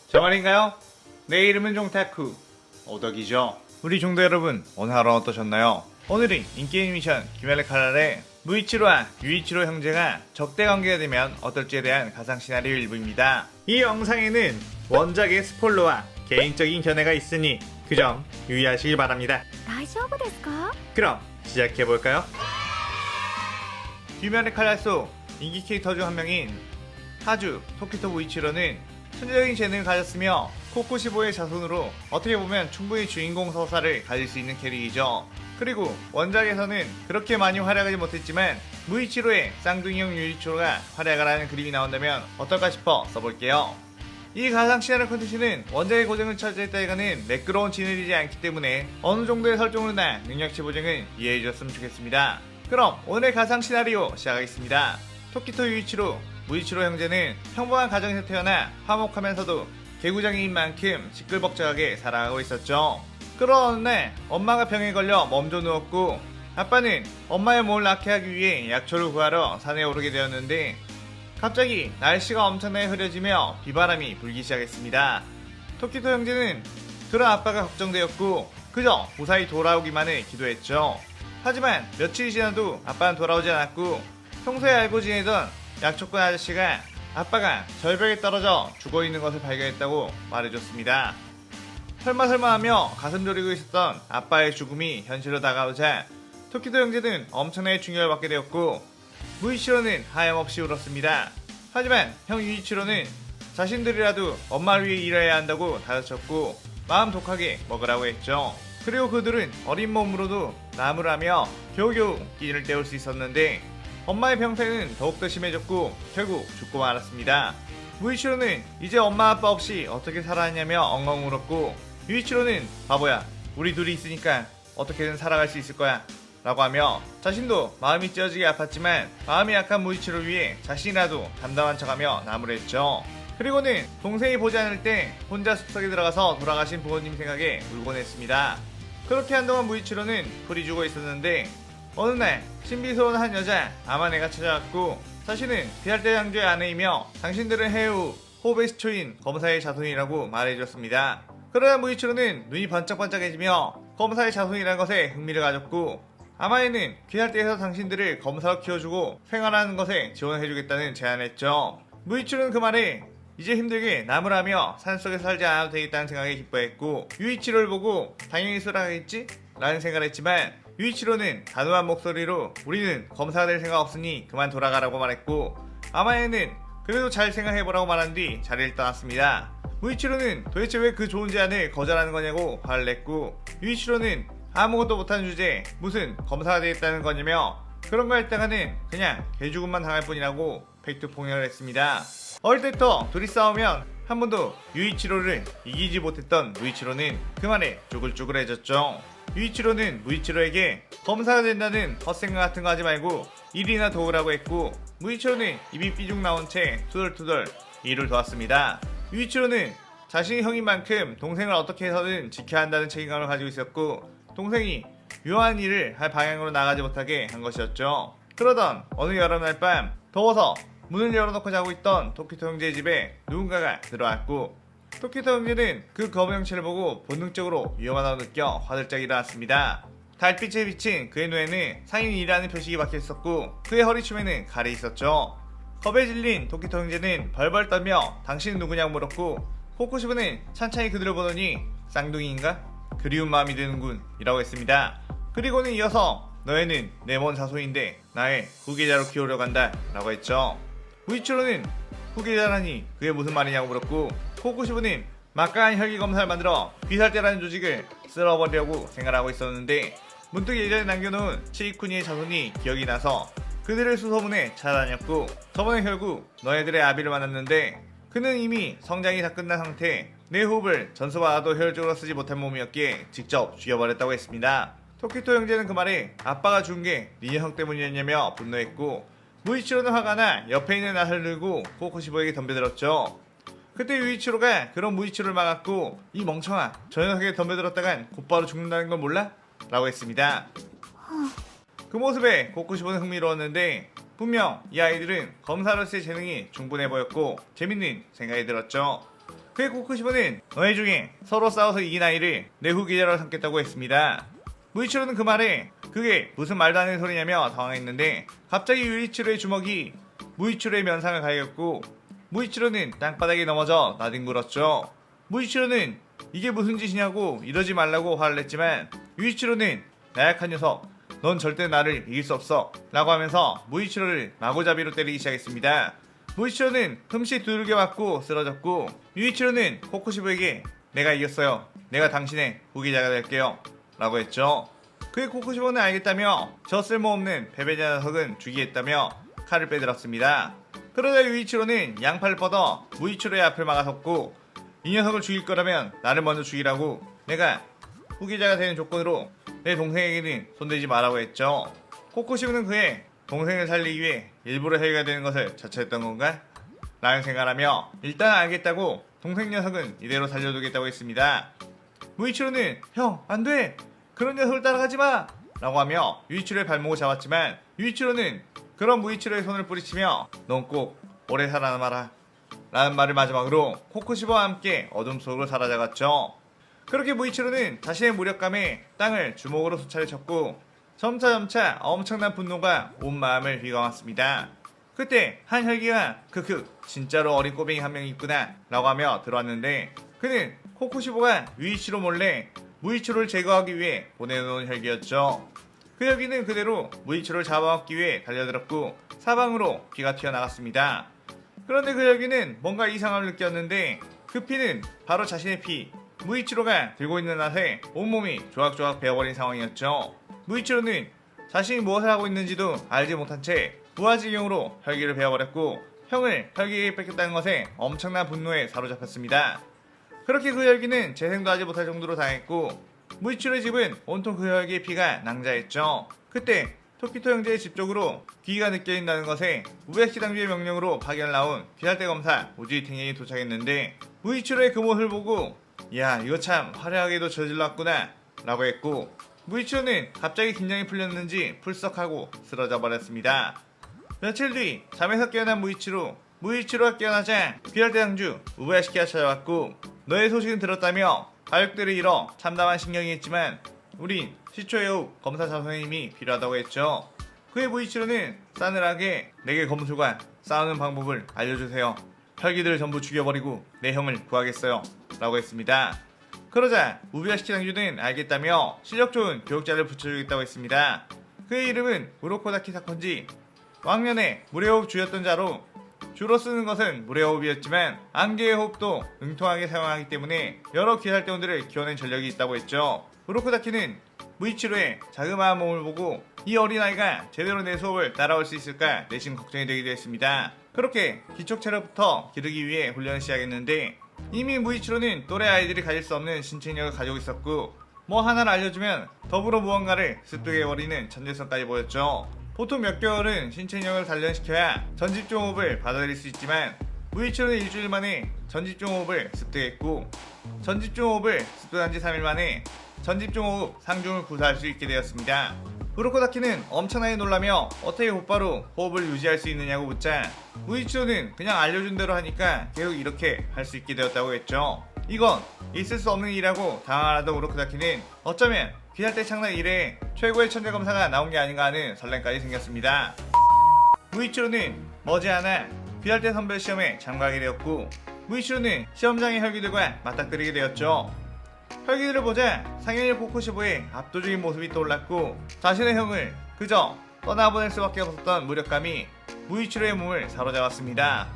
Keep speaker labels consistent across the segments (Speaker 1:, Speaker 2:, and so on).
Speaker 1: 저 말인가요? 내 이름은 종타쿠 오덕이죠. 우리 종도 여러분, 오늘 하루 어떠셨나요? 오늘은 인기 애니메이션 귀멸의 칼날의 무이치로와 유이치로 형제가 적대 관계가 되면 어떨지에 대한 가상 시나리오 일부입니다. 이 영상에는 원작의 스포일러와 개인적인 견해가 있으니 그 점 유의하시길 바랍니다.
Speaker 2: 大丈夫ですか?
Speaker 1: 그럼 시작해볼까요? 귀멸의 칼날 속 인기 캐릭터 중 한 명인 하주 토키토 무이치로는 천재적인 재능을 가졌으며 코코시보의 자손으로 어떻게 보면 충분히 주인공 서사를 가질 수 있는 캐릭이죠. 그리고 원작에서는 그렇게 많이 활약하지 못했지만 무이치로의 쌍둥이형 유이치로가 활약을 하는 그림이 나온다면 어떨까 싶어 써볼게요. 이 가상 시나리오 컨텐츠는 원작의 고증을 차지했다기가는 매끄러운 진행이지 않기 때문에 어느 정도의 설정으로나 능력치 보증은 이해해 주셨으면 좋겠습니다. 그럼 오늘의 가상 시나리오 시작하겠습니다. 토키토 유이치로, 무이치로 형제는 평범한 가정에서 태어나 화목하면서도 개구장이인 만큼 시끌벅적하게 살아가고 있었죠. 그런 어느 날 엄마가 병에 걸려 멈춰 누웠고 아빠는 엄마의 몸을 낫게 하기 위해 약초를 구하러 산에 오르게 되었는데 갑자기 날씨가 엄청나게 흐려지며 비바람이 불기 시작했습니다. 토키토 형제는 그런 아빠가 걱정되었고 그저 무사히 돌아오기만을 기도했죠. 하지만 며칠이 지나도 아빠는 돌아오지 않았고 평소에 알고 지내던 약초꾼 아저씨가 아빠가 절벽에 떨어져 죽어있는 것을 발견했다고 말해줬습니다. 설마 하며 가슴 졸이고 있었던 아빠의 죽음이 현실로 다가오자 토키토 형제는 엄청나게 충격을 받게 되었고 무이치로는 하염없이 울었습니다. 하지만 형 유이치로는 자신들이라도 엄마를 위해 일해야 한다고 다그쳤고 마음 독하게 먹으라고 했죠. 그리고 그들은 어린 몸으로도 나무라며 겨우겨우 끼니를 때울 수 있었는데 엄마의 병세는 더욱더 심해졌고 결국 죽고 말았습니다. 무이치로는 이제 엄마 아빠 없이 어떻게 살아왔냐며 엉엉 울었고 유이치로는 바보야, 우리 둘이 있으니까 어떻게든 살아갈 수 있을 거야 라고 하며 자신도 마음이 찢어지게 아팠지만 마음이 약한 무이치를 위해 자신이라도 담담한 척하며 나무랬죠. 그리고는 동생이 보지 않을 때 혼자 숲속에 들어가서 돌아가신 부모님 생각에 울곤 했습니다. 그렇게 한동안 무이치로는 풀이 주고 있었는데 어느 날 신비스러운 한 여자 아마네가 찾아왔고 자신은 비할대 장주의 아내이며 당신들은 해우 호베시초인 검사의 자손이라고 말해줬습니다. 그러나 무이치로는 눈이 번쩍번쩍해지며 검사의 자손이라는 것에 흥미를 가졌고 아마네는 귀할 때에서 당신들을 검사로 키워주고 생활하는 것에 지원해주겠다는 제안을 했죠. 무이치로는 그 말에 이제 힘들게 나무라며 산속에 살지 않아도 되겠다는 생각에 기뻐했고 유이치로를 보고 당연히 수락하겠지? 라는 생각을 했지만 유이치로는 단호한 목소리로 우리는 검사가 될 생각 없으니 그만 돌아가라고 말했고 아마네는 그래도 잘 생각해보라고 말한 뒤 자리를 떠났습니다. 무이치로는 도대체 왜 그 좋은 제안을 거절하는 거냐고 화를 냈고 유이치로는 아무것도 못하는 주제에 무슨 검사가 되겠다는 거냐며 그런 거 했다가는 그냥 개죽음만 당할 뿐이라고 백두폭력을 했습니다. 어릴 때부터 둘이 싸우면 한 번도 유이치로를 이기지 못했던 무이치로는 그 말에 쭈글쭈글해졌죠. 유이치로는 무이치로에게 검사가 된다는 헛생각 같은 거 하지 말고 일이나 도우라고 했고 무이치로는 입이 삐죽 나온 채 투덜투덜 일을 도왔습니다. 유이치로는 자신이 형인 만큼 동생을 어떻게 해서든 지켜야 한다는 책임감을 가지고 있었고 동생이 묘한 일을 할 방향으로 나가지 못하게 한 것이었죠. 그러던 어느 여름날 밤 더워서 문을 열어놓고 자고 있던 토키토 형제의 집에 누군가가 들어왔고 토키토 형제는 그 검은 형체를 보고 본능적으로 위험하다고 느껴 화들짝 일어났습니다. 달빛에 비친 그의 눈에는 상인이라는 표식이 박혀있었고 그의 허리춤에는 칼이 있었죠. 겁에 질린 토키토 형제는 벌벌 떨며 당신은 누구냐고 물었고 코코시부는 찬찬히 그들을 보더니 쌍둥이인가? 그리운 마음이 드는군 이라고 했습니다. 그리고는 이어서 너희는 내 먼 자손인데 나의 후계자로 키우려고 한다 라고 했죠. 무이치로는 후계자라니 그게 무슨 말이냐고 물었고 코코시부는 막강한 혈기검사를 만들어 귀살대라는 조직을 쓸어버리려고 생각하고 있었는데 문득 예전에 남겨놓은 치이쿠니의 자손이 기억이 나서 그들을 수소문해 찾아다녔고 저번에 결국 너희들의 아비를 만났는데 그는 이미 성장이 다 끝난 상태 내 호흡을 전수받아도 효율적으로 쓰지 못한 몸이었기에 직접 죽여버렸다고 했습니다. 토키토 형제는 그 말에 아빠가 죽은 게 니네 형 때문이었냐며 분노했고 무이치로는 화가 나 옆에 있는 낫을 들고 코코시보에게 덤벼들었죠. 그때 유이치로가 그런 무이치로를 막았고 이 멍청아 저 녀석에게 덤벼들었다간 곧바로 죽는다는 건 몰라? 라고 했습니다. 그 모습에 코코시보는 흥미로웠는데 분명 이 아이들은 검사로서의 재능이 충분해 보였고 재밌는 생각이 들었죠. 그의 코쿠시보는 너희 중에 서로 싸워서 이긴 아이를 내 후계자로 삼겠다고 했습니다. 무이치로는 그 말에 그게 무슨 말도 안 되는 소리냐며 당황했는데 갑자기 유이치로의 주먹이 무이치로의 면상을 가렸고 무이치로는 땅바닥에 넘어져 나뒹굴었죠. 무이치로는 이게 무슨 짓이냐고 이러지 말라고 화를 냈지만 유이치로는 나약한 녀석 넌 절대 나를 이길 수 없어 라고 하면서 무이치로를 마구잡이로 때리기 시작했습니다. 무이치로는 흠씨 두들겨 맞고 쓰러졌고 유이치로는 코쿠시보에게 내가 이겼어요. 내가 당신의 후계자가 될게요 라고 했죠. 그의 코쿠시보는 알겠다며 저 쓸모없는 패배자 녀석은 죽이겠다며 칼을 빼들었습니다. 그러다 유이치로는 양팔을 뻗어 무이치로의 앞을 막아섰고 이 녀석을 죽일 거라면 나를 먼저 죽이라고 내가 후계자가 되는 조건으로 내 동생에게는 손대지 마라고 했죠. 코쿠시보는 그의 동생을 살리기 위해 일부러 해가 되는 것을 자처했던 건가? 라는 생각을 하며 일단 알겠다고 동생 녀석은 이대로 살려두겠다고 했습니다. 무이치로는 형 안돼 그런 녀석을 따라가지마 라고 하며 유이치로의 발목을 잡았지만 유이치로는 그런 무이치로의 손을 뿌리치며 넌 꼭 오래 살아남아라 라는 말을 마지막으로 코쿠시보와 함께 어둠 속으로 사라져갔죠. 그렇게 무이치로는 자신의 무력감에 땅을 주먹으로 수차례 쳤고 점차 엄청난 분노가 온 마음을 휘감았습니다. 그때 한 혈기가 크크 진짜로 어린 꼬맹이 한 명 있구나 라고 하며 들어왔는데 그는 코쿠시보가 유이치로 몰래 무이치로를 제거하기 위해 보내놓은 혈기였죠. 그 혈기는 그대로 무이치로를 잡아먹기 위해 달려들었고 사방으로 피가 튀어나갔습니다. 그런데 그 혈기는 뭔가 이상함을 느꼈는데 그 피는 바로 자신의 피 무이치로가 들고 있는 낫에 온몸이 조각조각 베어버린 상황이었죠. 무이치로는 자신이 무엇을 하고 있는지도 알지 못한 채 무아지경으로 혈기를 베어버렸고 형을 혈기에 뺏겼다는 것에 엄청난 분노에 사로잡혔습니다. 그렇게 그 혈기는 재생도 하지 못할 정도로 당했고 무이치로의 집은 온통 그 혈기의 피가 낭자했죠. 그때 토키토 형제의 집 쪽으로 귀가 느껴진다는 것에 우에야시키 당주의 명령으로 파견을 나온 귀할대 검사 우지탱이 도착했는데 무이치로의 그 모습을 보고 야 이거 참 화려하게도 저질렀구나 라고 했고 무이치로는 갑자기 긴장이 풀렸는지 풀썩하고 쓰러져 버렸습니다. 며칠 뒤 잠에서 깨어난 무이치로가 깨어나자 귀할대 당주 우에야시키가 찾아왔고 너의 소식은 들었다며 가족들을 잃어 참담한 신경이 했지만 우린 시초에우 검사 자선님이 필요하다고 했죠. 그의 무이치로는 싸늘하게 내게 검술과 싸우는 방법을 알려주세요. 혈기들을 전부 죽여버리고 내 형을 구하겠어요 라고 했습니다. 그러자 우에야시키 당주는 알겠다며 실력 좋은 교육자를 붙여주겠다고 했습니다. 그의 이름은 우로코다키 사콘지 왕년에 무례호흡 주였던 자로 주로 쓰는 것은 무례호흡이었지만 안개의 호흡도 응통하게 사용하기 때문에 여러 귀할대원들을 키워낸 전력이 있다고 했죠. 우로코다키는 무이치로의 자그마한 몸을 보고 이 어린아이가 제대로 내 수업을 따라올 수 있을까 내심 걱정이 되기도 했습니다. 그렇게 기초체력부터 기르기 위해 훈련을 시작했는데 이미 무이치로는 또래 아이들이 가질 수 없는 신체력을 가지고 있었고 뭐 하나를 알려주면 더불어 무언가를 습득해버리는 천재성까지 보였죠. 보통 몇 개월은 신체력을 단련시켜야 전집중호흡을 받아들일 수 있지만 무이치로는 일주일 만에 전집중호흡을 습득했고 전집중호흡을 습득한 지 3일 만에 전집중호흡 상중을 구사할 수 있게 되었습니다. 우로코다키는 엄청나게 놀라며 어떻게 곧바로 호흡을 유지할 수 있느냐고 묻자 무이치로는 그냥 알려준 대로 하니까 계속 이렇게 할 수 있게 되었다고 했죠. 이건 있을 수 없는 일이라고 당황하던 우로코다키는 어쩌면 귀할대 창단 이래 최고의 천재검사가 나온 게 아닌가 하는 설렘까지 생겼습니다. 무이치로는 머지않아 귀할대 선별 시험에 참가하게 되었고 무이치로는 시험장의 혈기들과 맞닥뜨리게 되었죠. 혈기들을 보자 상현일 코쿠시보의 압도적인 모습이 떠올랐고 자신의 형을 그저 떠나보낼 수밖에 없었던 무력감이 무이치로의 몸을 사로잡았습니다.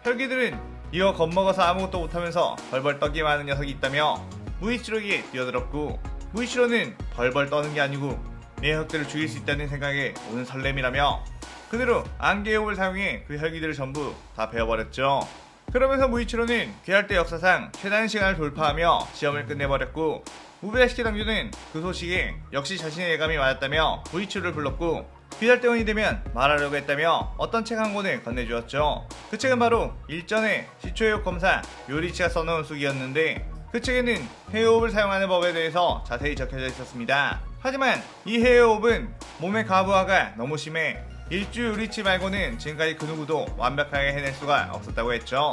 Speaker 1: 혈기들은 이거 겁먹어서 아무것도 못하면서 벌벌 떠기만 하는 녀석이 있다며 무이치로에게 뛰어들었고 무이치로는 벌벌 떠는 게 아니고 내 혈기들을 죽일 수 있다는 생각에 오는 설렘이라며 그대로 안개의 호흡을 사용해 그 혈기들을 전부 다 베어버렸죠. 그러면서 무이치로는 귀할대 역사상 최단 시간을 돌파하며 시험을 끝내버렸고 우에야시키 당주는 그 소식에 역시 자신의 예감이 맞았다며 무이치로를 불렀고 귀할대원이 되면 말하려고 했다며 어떤 책 한 권을 건네주었죠. 그 책은 바로 일전에 시초해육 검사 요리치가 써놓은 수기였는데 그 책에는 해호흡을 사용하는 법에 대해서 자세히 적혀져 있었습니다. 하지만 이 해호흡은 몸의 가부하가 너무 심해 일주 요리치 말고는 지금까지 그 누구도 완벽하게 해낼 수가 없었다고 했죠.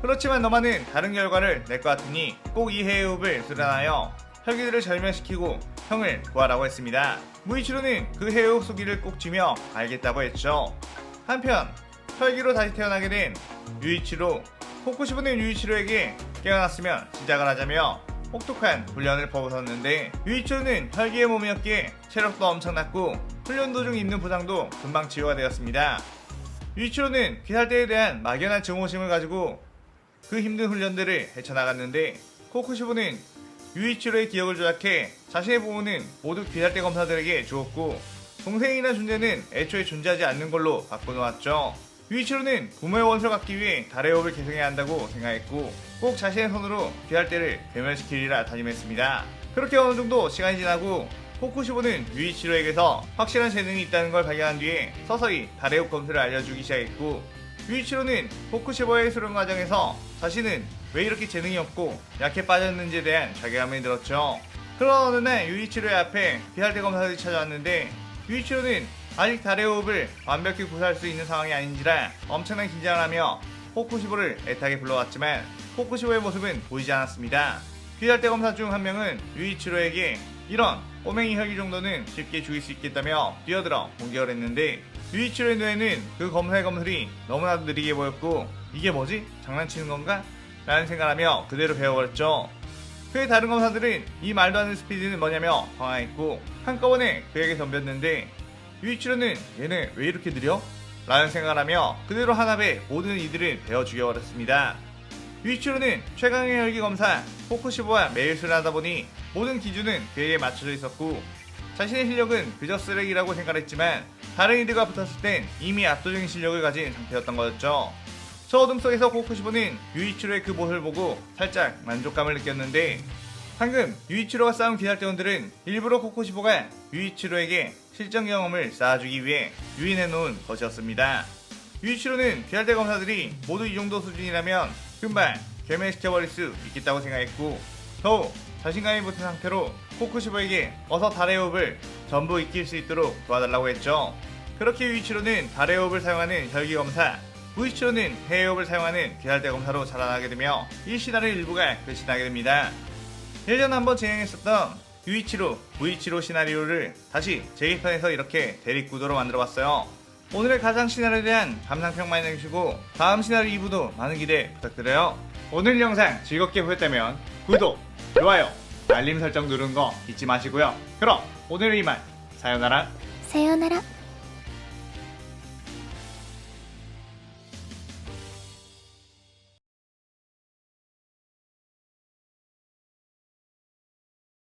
Speaker 1: 그렇지만 너만은 다른 결과를 낼 것 같으니 꼭 이 해외호흡을 수련하여 혈기들을 절멸시키고 형을 구하라고 했습니다. 무이치로는 그 해외호흡 소기를 꼭 쥐며 알겠다고 했죠. 한편 혈기로 다시 태어나게 된 유이치로, 코쿠시보는 유이치로에게 깨어났으면 시작을 하자며 혹독한 훈련을 퍼붓었는데, 유이치로는 혈기의 몸이었기에 체력도 엄청났고 훈련 도중 입는 부상도 금방 치유가 되었습니다. 유이치로는 귀살대에 대한 막연한 증오심을 가지고 그 힘든 훈련들을 헤쳐나갔는데, 코쿠시보는 유이치로의 기억을 조작해 자신의 보호는 모두 귀살대 검사들에게 주었고 동생이라는 존재는 애초에 존재하지 않는 걸로 바꿔놓았죠. 유이치로는 부모의 원수를 갚기 위해 달의 호흡을 계승해야 한다고 생각했고 꼭 자신의 손으로 귀살대를 괴멸시키리라 다짐했습니다. 그렇게 어느 정도 시간이 지나고 코쿠시보는 유이치로에게서 확실한 재능이 있다는 걸 발견한 뒤에 서서히 달의 호흡 검사를 알려주기 시작했고, 유이치로는 코쿠시보의 수련 과정에서 자신은 왜 이렇게 재능이 없고 약해 빠졌는지에 대한 자괴감이 들었죠. 그런 어느 날 유이치로의 앞에 귀살대 검사들이 찾아왔는데, 유이치로는 아직 달의 호흡을 완벽히 구사할 수 있는 상황이 아닌지라 엄청난 긴장을 하며 코쿠시보를 애타게 불러왔지만 코쿠시보의 모습은 보이지 않았습니다. 귀살대 검사 중 한 명은 유이치로에게 이런 꼬맹이 혈기 정도는 쉽게 죽일 수 있겠다며 뛰어들어 공격을 했는데, 유이치로의 눈에는 그 검사의 검술이 너무나도 느리게 보였고 이게 뭐지? 장난치는 건가? 라는 생각하며 그대로 배워버렸죠. 그의 다른 검사들은 이 말도 안 되는 스피드는 뭐냐며 당황했고 한꺼번에 그에게 덤볐는데, 유이치로는 얘네 왜 이렇게 느려? 라는 생각을 하며 그대로 한압에 모든 이들을 베어 죽여버렸습니다. 유이치로는 최강의 혈기 검사 코쿠시보와 매일 수련하다 보니 모든 기준은 그에게 맞춰져 있었고 자신의 실력은 그저 쓰레기라고 생각했지만 다른 이들과 붙었을 땐 이미 압도적인 실력을 가진 상태였던 거였죠. 저 어둠 속에서 코쿠시보는 유이치로의 그 모습을 보고 살짝 만족감을 느꼈는데, 방금 유이치로가 쌓은 귀살대원들은 일부러 코쿠시보가 유이치로에게 실전 경험을 쌓아주기 위해 유인해놓은 것이었습니다. 유이치로는 귀살대 검사들이 모두 이 정도 수준이라면 금방 괴멸시켜버릴 수 있겠다고 생각했고 더욱 자신감이 붙은 상태로 코쿠시보에게 어서 달의 호흡을 전부 익힐 수 있도록 도와달라고 했죠. 그렇게 유이치로는 달의 호흡을 사용하는 혈기 검사, 무이치로는 해외 호흡을 사용하는 귀살대 검사로 자라나게 되며 이 시나리오 일부가 끝이 나게 됩니다. 예전에 한번 진행했었던 유이치로, 무이치로 시나리오를 다시 재개편해서 이렇게 대립구도로 만들어봤어요. 오늘의 가상 시나리오에 대한 감상평 많이 남겨주시고 다음 시나리오 2부도 많은 기대 부탁드려요. 오늘 영상 즐겁게 보셨다면 구독, 좋아요, 알림 설정 누르는 거 잊지 마시고요. 그럼 오늘은 이만, 사요나라.
Speaker 2: さようなら。